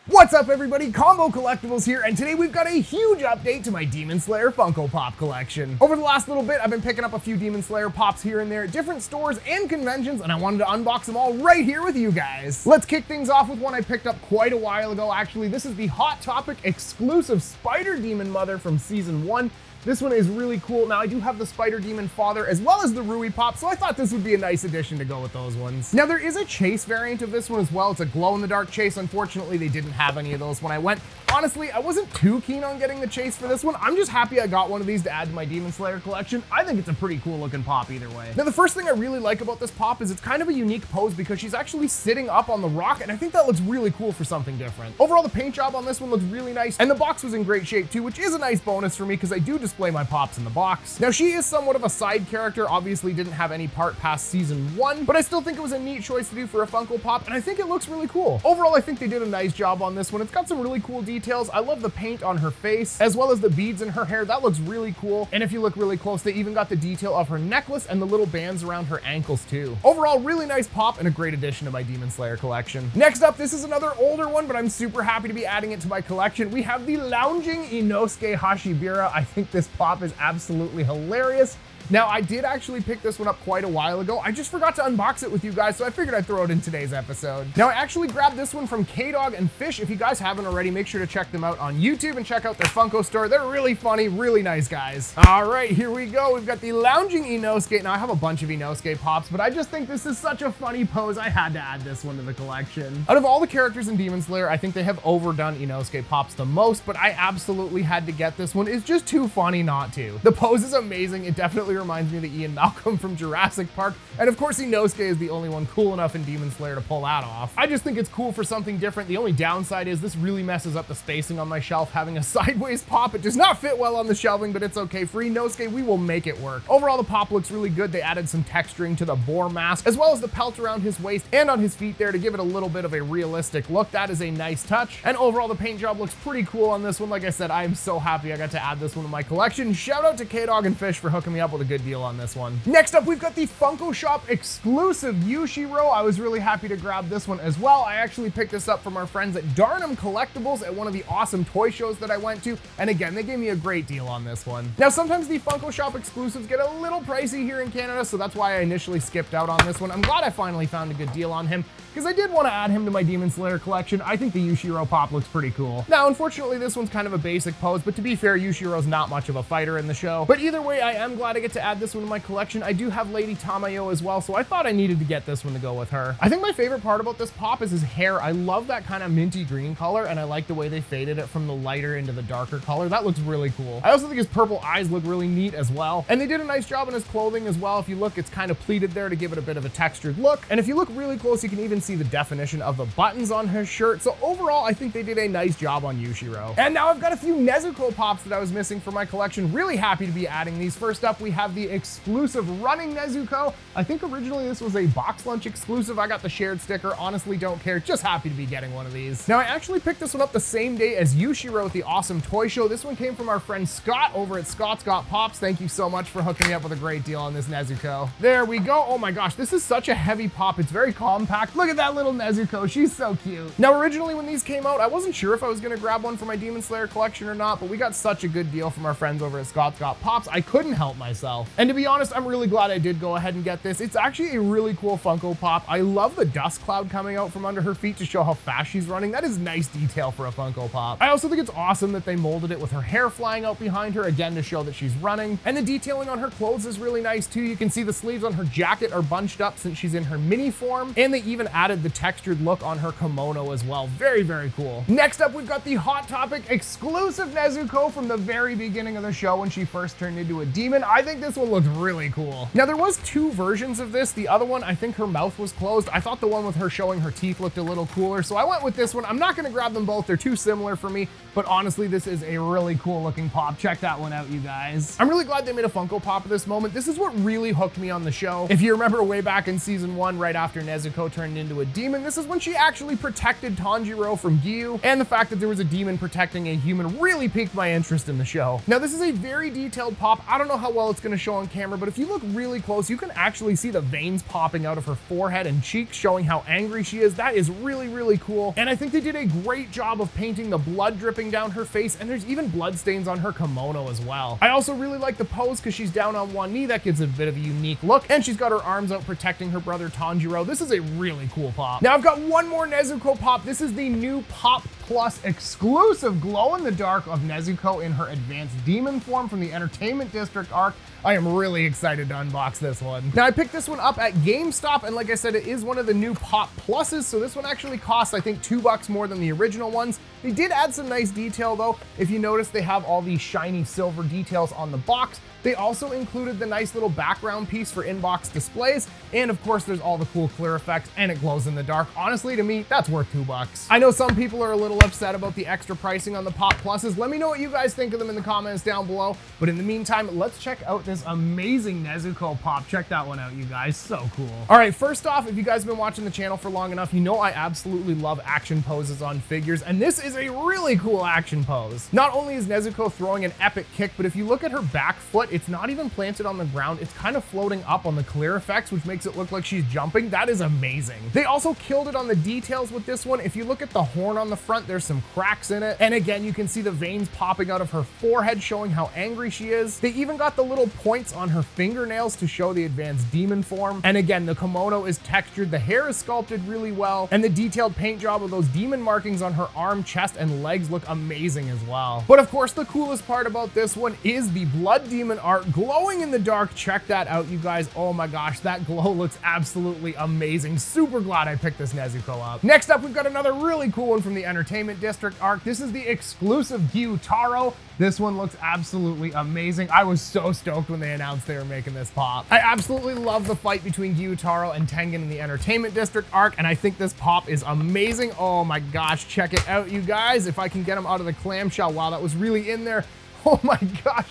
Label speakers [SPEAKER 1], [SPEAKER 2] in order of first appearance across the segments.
[SPEAKER 1] What's up everybody, Combo Collectibles here, and today we've got a huge update to my Demon Slayer Funko Pop collection. Over the last little bit, I've been picking up a few Demon Slayer pops here and there at different stores and conventions, and I wanted to unbox them all right here with you guys. Let's kick things off with one I picked up quite a while ago. Actually, this is the Hot Topic exclusive Spider Demon Mother from Season 1. This one is really cool. Now, I do have the Spider Demon Father as well as the Rui Pop, so I thought this would be a nice addition to go with those ones. Now, there is a chase variant of this one as well. It's a glow-in-the-dark chase. Unfortunately, they didn't have any of those when I went. Honestly, I wasn't too keen on getting the chase for this one. I'm just happy I got one of these to add to my Demon Slayer collection. I think it's a pretty cool looking pop either way. Now, the first thing I really like about this pop is it's kind of a unique pose because she's actually sitting up on the rock, and I think that looks really cool for something different. Overall, the paint job on this one looks really nice, and the box was in great shape too, which is a nice bonus for me because I do display my pops in the box. Now, she is somewhat of a side character, obviously didn't have any part past Season 1, but I still think it was a neat choice to do for a Funko Pop, and I think it looks really cool. Overall, I think they did a nice job on this one. It's got some really cool details. I love the paint on her face, as well as the beads in her hair. That looks really cool. And if you look really close, they even got the detail of her necklace and the little bands around her ankles too. Overall, really nice pop and a great addition to my Demon Slayer collection. Next up, this is another older one, but I'm super happy to be adding it to my collection. We have the Lounging Inosuke Hashibira. I think this pop is absolutely hilarious. Now, I did actually pick this one up quite a while ago. I just forgot to unbox it with you guys, so I figured I'd throw it in today's episode. Now, I actually grabbed this one from K-Dog and Fish. If you guys haven't already, make sure to check them out on YouTube and check out their Funko store. They're really funny, really nice guys. All right, here we go. We've got the Lounging Inosuke. Now, I have a bunch of Inosuke pops, but I just think this is such a funny pose. I had to add this one to the collection. Out of all the characters in Demon Slayer, I think they have overdone Inosuke pops the most, but I absolutely had to get this one. It's just too funny not to. The pose is amazing. It definitely reminds me of the Ian Malcolm from Jurassic Park, and of course Inosuke is the only one cool enough in Demon Slayer to pull that off. I just think it's cool for something different. The only downside is this really messes up the spacing on my shelf. Having a sideways pop, it does not fit well on the shelving, but it's okay. For Inosuke, we will make it work. Overall, the pop looks really good. They added some texturing to the boar mask, as well as the pelt around his waist and on his feet there to give it a little bit of a realistic look. That is a nice touch, and overall the paint job looks pretty cool on this one. Like I said, I am so happy I got to add this one to my collection. Shout out to K-Dog and Fish for hooking me up with a good deal on this one. Next up, we've got the Funko Shop exclusive Yushiro. I was really happy to grab this one as well. I actually picked this up from our friends at Darnum Collectibles at one of the awesome toy shows that I went to, and again, they gave me a great deal on this one. Now, sometimes the Funko Shop exclusives get a little pricey here in Canada, so that's why I initially skipped out on this one. I'm glad I finally found a good deal on him, because I did want to add him to my Demon Slayer collection. I think the Yushiro pop looks pretty cool. Now, unfortunately, this one's kind of a basic pose, but to be fair, Yushiro's not much of a fighter in the show. But either way, I am glad I get to add this one to my collection. I do have Lady Tamayo as well, so I thought I needed to get this one to go with her. I think my favorite part about this pop is his hair. I love that kind of minty green color, and I like the way they faded it from the lighter into the darker color. That looks really cool. I also think his purple eyes look really neat as well. And they did a nice job on his clothing as well. If you look, it's kind of pleated there to give it a bit of a textured look. And if you look really close, you can even see the definition of the buttons on his shirt. So overall, I think they did a nice job on Yushiro. And now I've got a few Nezuko pops that I was missing for my collection. Really happy to be adding these. First up, we have the exclusive Running Nezuko. I think originally this was a box lunch exclusive. I got the shared sticker. Honestly, don't care. Just happy to be getting one of these. Now, I actually picked this one up the same day as Yushiro at the awesome toy show. This one came from our friend Scott over at Scott's Got Pops. Thank you so much for hooking me up with a great deal on this Nezuko. There we go. Oh my gosh, this is such a heavy pop. It's very compact. Look at that little Nezuko. She's so cute. Now, originally when these came out, I wasn't sure if I was going to grab one for my Demon Slayer collection or not, but we got such a good deal from our friends over at Scott's Got Pops. I couldn't help myself. And to be honest, I'm really glad I did go ahead and get this. It's actually a really cool Funko Pop. I love the dust cloud coming out from under her feet to show how fast she's running. That is nice detail for a Funko Pop. I also think it's awesome that they molded it with her hair flying out behind her, again, to show that she's running. And the detailing on her clothes is really nice too. You can see the sleeves on her jacket are bunched up since she's in her mini form, and they even added the textured look on her kimono as well. Very, very cool. Next up, we've got the Hot Topic exclusive Nezuko from the very beginning of the show when she first turned into a demon. I think this one looks really cool. Now, there was two versions of this. The other one, I think her mouth was closed. I thought the one with her showing her teeth looked a little cooler, so I went with this one. I'm not going to grab them both. They're too similar for me, but honestly, this is a really cool looking pop. Check that one out, you guys. I'm really glad they made a Funko Pop at this moment. This is what really hooked me on the show. If you remember way back in Season 1, right after Nezuko turned into a demon, this is when she actually protected Tanjiro from Gyu, and the fact that there was a demon protecting a human really piqued my interest in the show. Now, this is a very detailed pop. I don't know how well it's going to show on camera, but if you look really close, you can actually see the veins popping out of her forehead and cheeks, showing how angry she is. That is really, really cool. And I think they did a great job of painting the blood dripping down her face, and there's even blood stains on her kimono as well. I also really like the pose because she's down on one knee. That gives it a bit of a unique look, and she's got her arms out protecting her brother Tanjiro. This is a really cool pop. Now I've got one more Nezuko pop. This is the new Pop Plus exclusive glow-in-the-dark of Nezuko in her advanced demon form from the Entertainment District arc. I am really excited to unbox this one. Now I picked this one up at GameStop, and like I said, it is one of the new Pop Pluses, so this one actually costs, I think, $2 more than the original ones. They did add some nice detail though. If you notice, they have all these shiny silver details on the box. They also included the nice little background piece for in-box displays, and of course there's all the cool clear effects, and it glows in the dark. Honestly, to me, that's worth $2. I know some people are a little upset about the extra pricing on the Pop Pluses. Let me know what you guys think of them in the comments down below, but in the meantime, let's check out this amazing Nezuko pop. Check that one out, you guys. So cool. All right, first off, if you guys have been watching the channel for long enough, you know I absolutely love action poses on figures, and this is a really cool action pose. Not only is Nezuko throwing an epic kick, but if you look at her back foot, it's not even planted on the ground. It's kind of floating up on the clear effects, which makes it look like she's jumping. That is amazing. They also killed it on the details with this one. If you look at the horn on the front, there's some cracks in it. And again, you can see the veins popping out of her forehead, showing how angry she is. They even got the little points on her fingernails to show the advanced demon form. And again, the kimono is textured, the hair is sculpted really well, and the detailed paint job of those demon markings on her arm, chest, and legs look amazing as well. But of course, the coolest part about this one is the blood demon art glowing in the dark. Check that out, you guys. Oh my gosh, that glow looks absolutely amazing. Super glad I picked this Nezuko up. Next up, we've got another really cool one from the Entertainment District arc. This is the exclusive Gyutaro. This one looks absolutely amazing. I was so stoked when they announced they were making this pop. I absolutely love the fight between Gyutaro and Tengen in the Entertainment District arc, and I think this pop is amazing. Oh my gosh, check it out, you guys. If I can get him out of the clamshell, wow, that was really in there. Oh my gosh.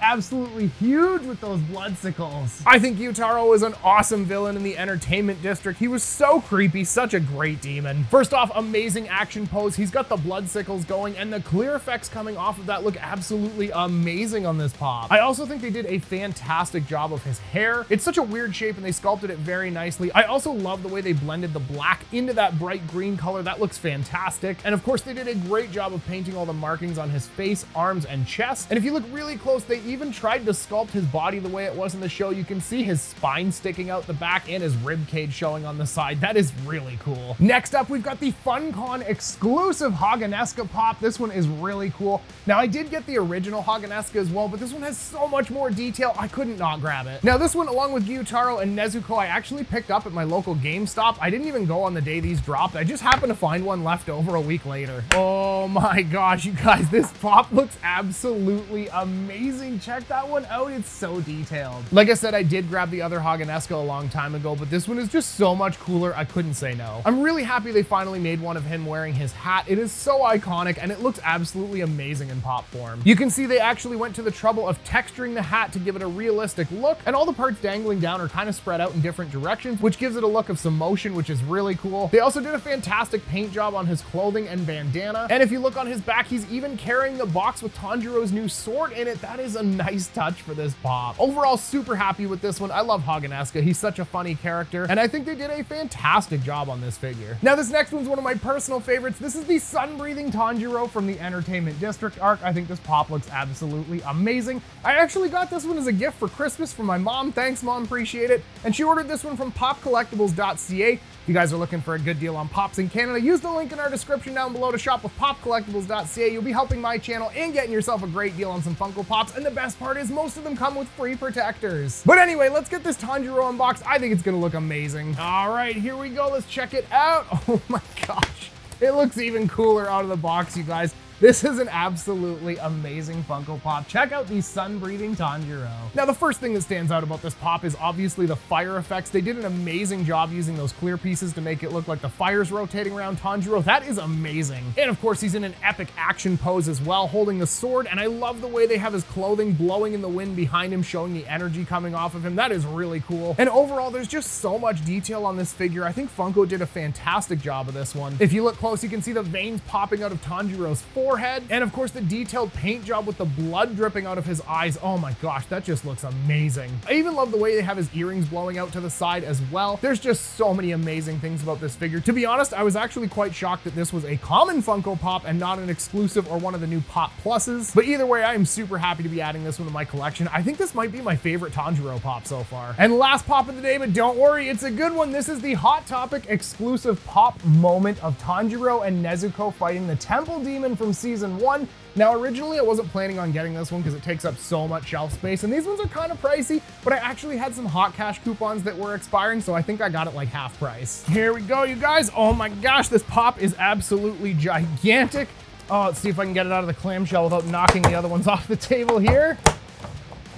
[SPEAKER 1] Absolutely huge with those blood sickles. I think Gyutaro was an awesome villain in the Entertainment District. He was so creepy, such a great demon. First off, amazing action pose. He's got the blood sickles going, and the clear effects coming off of that look absolutely amazing on this pop. I also think they did a fantastic job of his hair. It's such a weird shape, and they sculpted it very nicely. I also love the way they blended the black into that bright green color. That looks fantastic. And of course, they did a great job of painting all the markings on his face, arms, and chest. And if you look really close, they even tried to sculpt his body the way it was in the show. You can see his spine sticking out the back and his rib cage showing on the side. That is really cool. Next up, we've got the FunCon exclusive Haganeska pop. This one is really cool. Now, I did get the original Haganeska as well, but this one has so much more detail, I couldn't not grab it. Now, this one, along with Gyutaro and Nezuko, I actually picked up at my local GameStop. I didn't even go on the day these dropped. I just happened to find one left over a week later. Oh my gosh, you guys, this pop looks absolutely amazing. Check that one out. It's so detailed. Like I said, I did grab the other Haganeska a long time ago, but this one is just so much cooler. I couldn't say no. I'm really happy they finally made one of him wearing his hat. It is so iconic, and it looks absolutely amazing in pop form. You can see they actually went to the trouble of texturing the hat to give it a realistic look, and all the parts dangling down are kind of spread out in different directions, which gives it a look of some motion, which is really cool. They also did a fantastic paint job on his clothing and bandana, and if you look on his back, he's even carrying the box with Tanjiro's new sword in it. That is a nice touch for this pop. Overall, super happy with this one. I love Haganeska. He's such a funny character, and I think they did a fantastic job on this figure. Now, this next one's one of my personal favorites. This is the sun-breathing Tanjiro from the Entertainment District arc. I think this pop looks absolutely amazing. I actually got this one as a gift for Christmas from my mom. Thanks, Mom. Appreciate it. And she ordered this one from popcollectibles.ca. If you guys are looking for a good deal on pops in Canada, use the link in our description down below to shop with popcollectibles.ca. You'll be helping my channel and getting yourself a great deal on some Funko Pops, and the best part is most of them come with free protectors. But anyway, let's get this Tanjiro unboxed. I think it's gonna look amazing. All right, here we go. Let's check it out. Oh my gosh. It looks even cooler out of the box, you guys. This is an absolutely amazing Funko Pop. Check out the sun-breathing Tanjiro. Now, the first thing that stands out about this pop is obviously the fire effects. They did an amazing job using those clear pieces to make it look like the fire's rotating around Tanjiro. That is amazing. And of course, he's in an epic action pose as well, holding the sword, and I love the way they have his clothing blowing in the wind behind him, showing the energy coming off of him. That is really cool. And overall, there's just so much detail on this figure. I think Funko did a fantastic job of this one. If you look close, you can see the veins popping out of Tanjiro's forehead. forehead, and of course the detailed paint job with the blood dripping out of his eyes. Oh my gosh, that just looks amazing. I even love the way they have his earrings blowing out to the side as well. There's just so many amazing things about this figure. To be honest, I was actually quite shocked that this was a common Funko Pop and not an exclusive or one of the new Pop Pluses. But either way, I am super happy to be adding this one to my collection. I think this might be my favorite Tanjiro Pop so far. And last pop of the day, but don't worry, it's a good one. This is the Hot Topic exclusive pop moment of Tanjiro and Nezuko fighting the Temple Demon from season 1. Now, originally I wasn't planning on getting this one because it takes up so much shelf space, and these ones are kind of pricey, but I actually had some hot cash coupons that were expiring, so I think I got it like half price. Here we go, you guys. Oh my gosh, this pop is absolutely gigantic. Oh, let's see if I can get it out of the clamshell without knocking the other ones off the table here.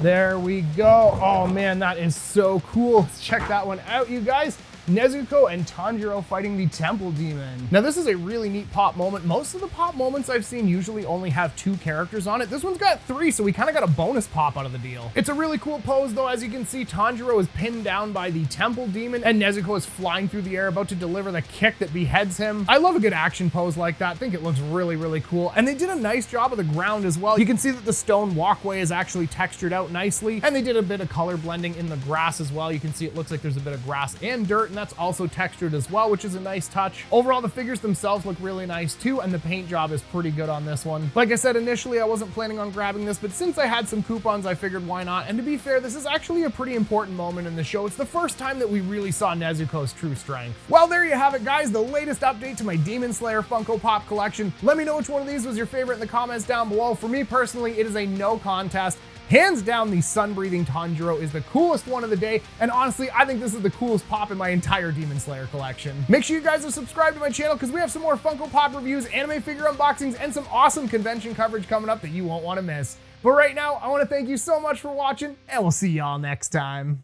[SPEAKER 1] There we go. Oh man, that is so cool. Let's check that one out, you guys. Nezuko and Tanjiro fighting the Temple Demon. Now this is a really neat pop moment. Most of the pop moments I've seen usually only have 2 characters on it. This one's got 3, so we kind of got a bonus pop out of the deal. It's a really cool pose though. As you can see, Tanjiro is pinned down by the Temple Demon and Nezuko is flying through the air about to deliver the kick that beheads him. I love a good action pose like that. I think it looks really, really cool. And they did a nice job of the ground as well. You can see that the stone walkway is actually textured out nicely, and they did a bit of color blending in the grass as well. You can see it looks like there's a bit of grass and dirt, and that's also textured as well, which is a nice touch. Overall, the figures themselves look really nice too, and the paint job is pretty good on this one. Like I said, initially I wasn't planning on grabbing this, but since I had some coupons, I figured why not? And to be fair, this is actually a pretty important moment in the show. It's the first time that we really saw Nezuko's true strength. Well, there you have it, guys, the latest update to my Demon Slayer Funko Pop collection. Let me know which one of these was your favorite in the comments down below. For me personally, it is a no contest. Hands down, the sun-breathing Tanjiro is the coolest one of the day, and honestly, I think this is the coolest pop in my entire Demon Slayer collection. Make sure you guys are subscribed to my channel because we have some more Funko Pop reviews, anime figure unboxings, and some awesome convention coverage coming up that you won't want to miss. But right now, I want to thank you so much for watching, and we'll see y'all next time.